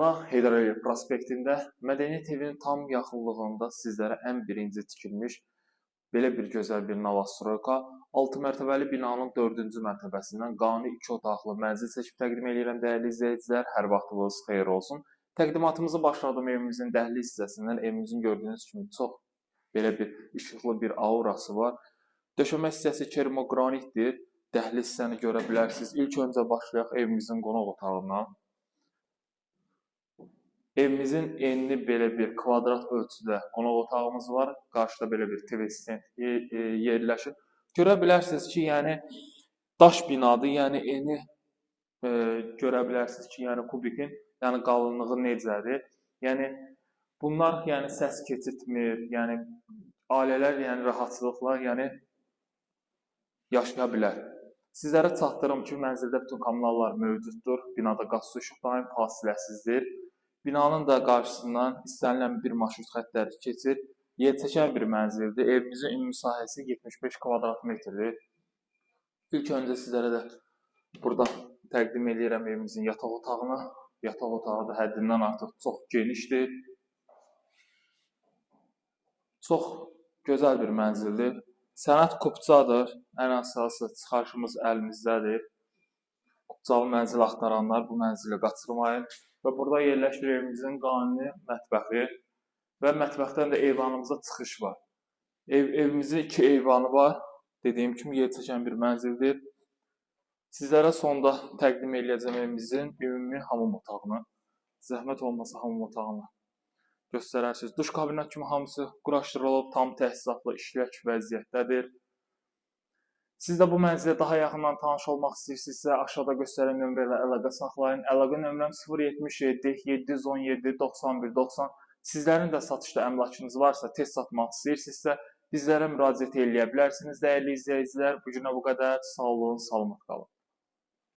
Salamlar, Heydər Əliyev prospektində Mədəniyyət evinin tam yaxınlığında sizlərə ən birinci tikilmiş belə bir gözəl bir Novostroyka 6 mərtəbəli binanın 4-cü mərtəbəsindən qanuni 2 otaqlı mənzil seçib təqdim edirəm dəyərli izləyicilər. Hər vaxtınız xeyir olsun. Təqdimatımızı başladığım evimizin dəhliz hissəsindən evimizin gördüyünüz kimi çox belə bir işıqlı bir aurası var. Döşəmə hissəsi kermogranitdir. Dəhliz hissəni görə bilərsiniz. İlk öncə başlayaq evimizin qonaq otağından. Evimizin enli belə bir kvadrat ölçüdə qonaq otağımız var. Qarşıda belə bir TV stand yerləşir. Görə bilərsiniz ki, yəni daş binadır. Yəni eni görə bilərsiniz ki, yəni kubikin, yəni qalınlığı necədir? Yəni bunlar yəni səs keçirtmir, yəni ailələr yəni rahatçılıqla yəni yaşaya bilər. Sizlərə çatdırım ki, mənzildə bütün kommunallar mövcuddur. Binada qaz su işıq daim fasiləsizdir. Binanın da qarşısından istənilən bir marşrut xəttləri keçir. Yerçəkən bir mənzildir. Evimizin ümumi sahəsi 75 kvadrat metrdir. İlk öncə sizlərə də burada təqdim edirəm evimizin yataq otağını. Yataq otağı da həddindən artıq çox genişdir. Çox gözəl bir mənzildir. Sənəd kupçadır. Ən əsası çıxarışımız əlimizdədir. Kupçalı mənzil axtaranlar bu mənzili qaçırmayın. Və burada yerləşir evimizin qanuni mətbəxi və mətbəxdən də eyvanımıza çıxış var. Evimizin 2 eyvanı var. Dediyim kimi yerçəkən bir mənzildir. Sizlərə sonda təqdim edəcəm evimizin ümumi hamam otağını. Zəhmət olmasa hamam otağını göstərərsiniz. Duş kabinət kimi hamısı quraşdırılıb, tam təchizatla işlək vəziyyətdədir. Siz də bu mənzilə daha yaxından tanış olmaq istəyirsinizsə, aşağıda göstərən nömrələ əlaqə saxlayın. Əlaqə nömrəm 077 717 91 90. Sizlərin də satışda əmlakınız varsa, tez satmaq istəyirsinizsə, bizlərə müraciət eləyə bilərsiniz. Dəyərli izləyicilər, bu günə bu qədər. Sağ olun, salamat qalın.